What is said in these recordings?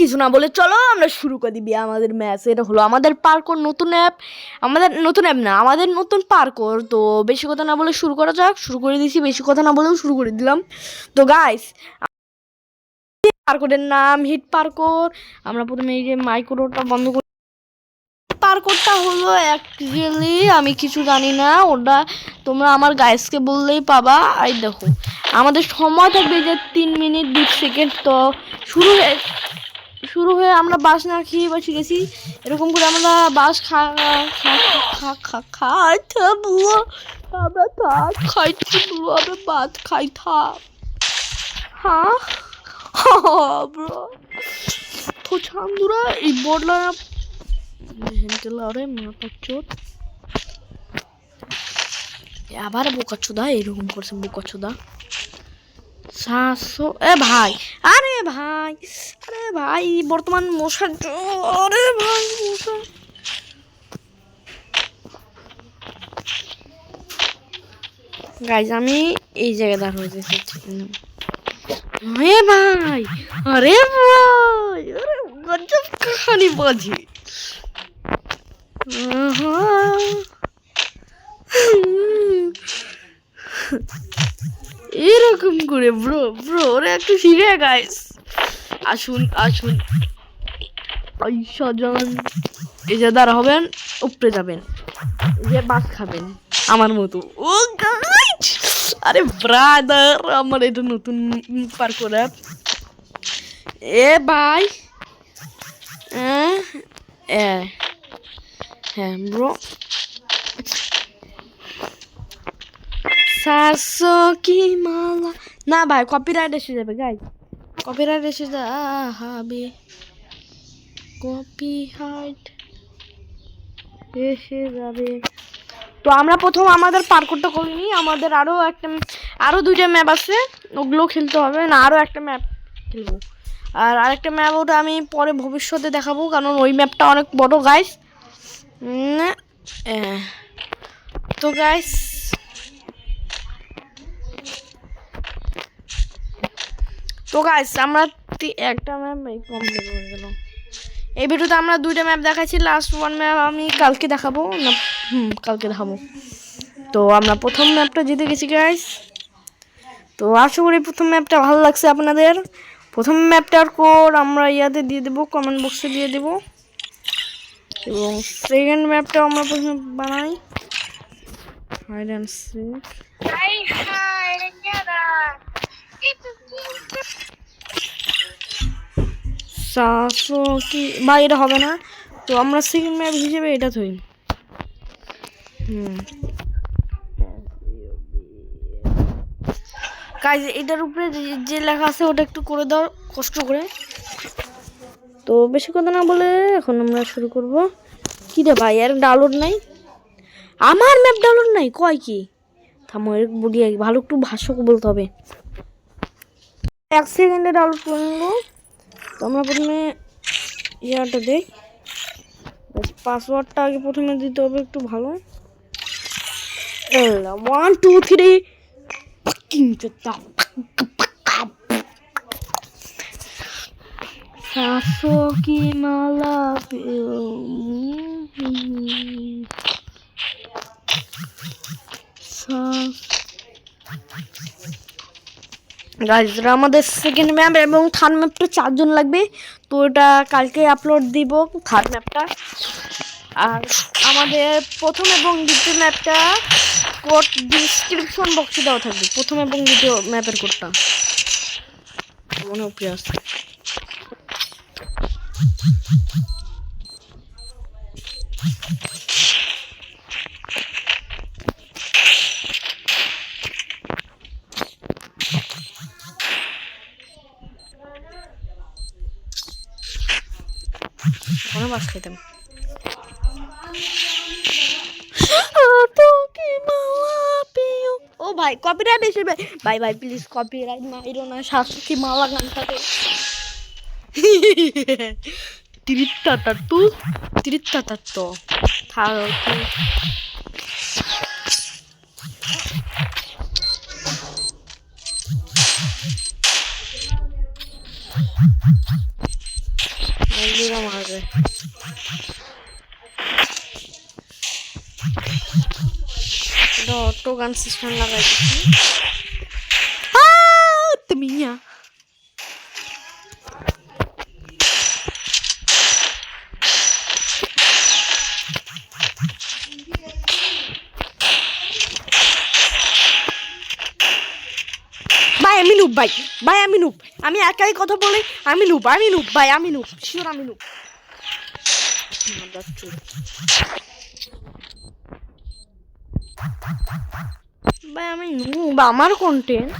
কিছু না বলে চলো আমরা শুরু করে দিবি আমাদের ম্যাচ। এটা হলো আমাদের পার্কর নতুন অ্যাপ, আমাদের নতুন অ্যাপ না, আমাদের নতুন পার্কর। তো বেশি কথা না বলে শুরু করা যাক। শুরু করে দিয়েছি, বেশি কথা না বলেও শুরু করে দিলাম। তো গাইস, পার্করের নাম হিট পার্কর। আমরা প্রথমে এই যে মাইক্রোটা বন্ধ করি। পার্করটা হলো অ্যাকচুয়ালি আমি কিছু জানি না, ওটা তোমরা আমার গাইসকে বললেই পাবা। এই দেখো আমাদের সময় থাকবে যে 3 মিনিট 20 সেকেন্ড। তো শুরু হয়ে আমরা বাস না খেয়ে বা শিখেছি এরকম করে আমরা বাস খাইতাম। আমরা ভাত খাইতাম। হ্যাঁ ব্রো তো চান্দুরা এই বড়লা আবার বোকাচোদা এরকম করছে বোকাচোদা। 700 ভাই, আরে ভাই বর্তমান মশার, আরে ভাই মশা। গাইজ আমি এই জায়গায় দাঁড় হয়ে যাচ্ছি। ভাই আরে ভাই, আরে গজব কাহানি বাজি। এরকম করে ব্রো ওরা একটু ফিরে গাইস। আসুন আইসা যান, এই যে দাঁড়া হবেন, উপরে যাবেন, এই যে বাস খাবেন আমার মতো। ও গাইস, আরে ব্রাদার আমার এটা নতুন পার্ক করা। এ ভাই হ্যাঁ ব্রো, 700 কি মালা না ভাই, কপিরাইট এসে যাবে গাইস, কপিরাইট এসে যাবে, কপিরাইট এসে যাবে। তো আমরা প্রথম আমাদের পার্কটা করিনি, আমাদের আরো 2টা ম্যাপ আছে, ওগুলো খেলতে হবে না, আরো একটা ম্যাপ খেলবো। আর আরেকটা ম্যাপ ওটা আমি পরে ভবিষ্যতে দেখাবো, কারণ ওই ম্যাপটা অনেক বড় গাইস। তো গাইস আমরা একটা ম্যাপ কমপ্লিট হয়ে গেল। এই ভিডিওতে আমরা 2টা ম্যাপ দেখাচ্ছি, লাস্ট 1 ম্যাপ আমি কালকে দেখাবো না, কালকে দেখাবো। তো আমরা প্রথম ম্যাপটা জিতে গেছি গাইস। তো আশা করি প্রথম ম্যাপটা ভালো লাগছে আপনাদের। প্রথম ম্যাপটার কোড আমরা ইয়াতে দিয়ে দেবো, কমেন্ট বক্সে দিয়ে দেবো। এবং সেকেন্ড ম্যাপটা আমরা প্রথমে বানাই, হাইড অ্যান্ড সিক। কি ভাই এটা হবে না, তো আমরা সেকেন্ড ম্যাপ হিসেবে এটা থই। গাইস এটার উপরে যে লেখা আছে ওটা একটু করে দাও কষ্ট করে। তো বেশি কথা না বলে এখন আমরা শুরু করব। কি রে ভাই, আর ডাউনলোড নাই, আমার ম্যাপ ডাউনলোড নাই, কয় কি থামো, এর বডি ভালো একটু ভাষ্য বলতে হবে। 1 সেকেন্ডে ডাউনলোড করে নেব। তো আমরা প্রথমে ইয়াটা দেই, পাসওয়ার্ডটা আগে প্রথমে দিতে হবে একটু ভালো। 1 2 3 700 কি মালা গাইস আমাদের সেকেন্ড ম্যাপ এবং থার্ড ম্যাপটা 4 জন লাগবে। তো এটা কালকে আপলোড দিব থার্ড ম্যাপটা। আর আমাদের প্রথম এবং দ্বিতীয় ম্যাপটা কোড ডিসক্রিপশন বক্সে দেওয়া থাকবে, প্রথম এবং দ্বিতীয় ম্যাপের কোডটা মনে উপরে আছে। ওখানে বাস খাইতাম। ও ভাই কপিরাইট এসে ভাই প্লিজ কপিরাইট মাইরো না, 700 কি মালা গানটাতে তিরিত্তা তো মন্দিরা মারবে। অটো গান সিস্টেম লাগাই দিচ্ছি। তুমি ভাই আমি নুব, ভাই ভাই আমি নুব, আমি একাই কথা বলি। আমি নুব ভাই, আমি নুব, শিওর আমি নুব। ভাই আমি নুব, আমার কন্টেন্ট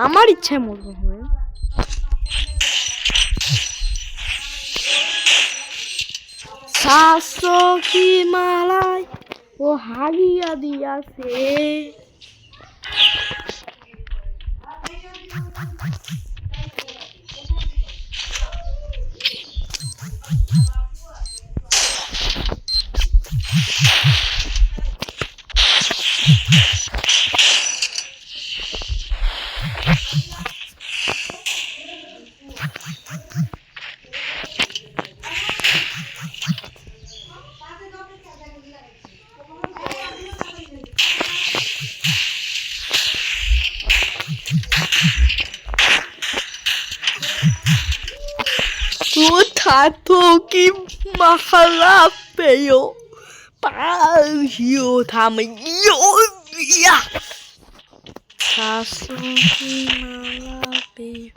আমার ইচ্ছায় মরবো হবে। শাসো কি মালায় ও হারিয়া দিয়াছে। Tato que mahala feio pariu tamanho ya. Tato que mahala feio.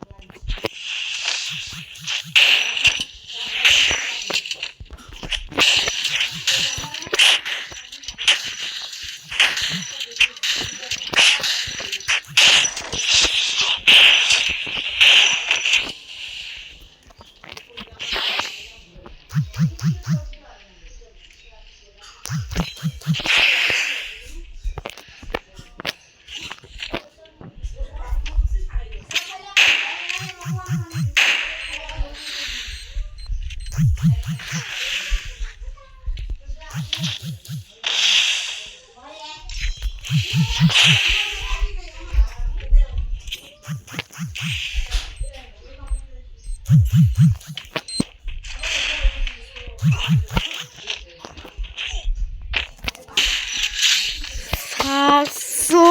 Saso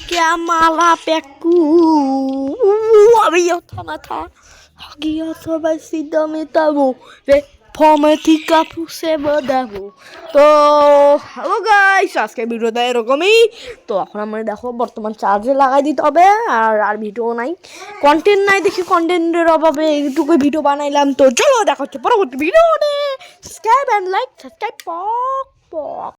que a mala pecu. Havia automata. Havia sobre si dame tabu. Ve ফর্মেটিকা পুষে বাঁধাবো। তো হ্যালো গাইস, আজকে ভিডিওটা এরকমই। তো এখন আমরা দেখো বর্তমান চার্জে লাগাই দিতে হবে। আর ভিডিও নাই, কন্টেন্ট নাই, দেখি কন্টেন্টের অভাবে এইটুকু ভিডিও বানাইলাম। তো চলো দেখা হচ্ছে পরবর্তী ভিডিওতে। সাবস্ক্রাইব অ্যান্ড লাইক, সাবস্ক্রাইব পক পক।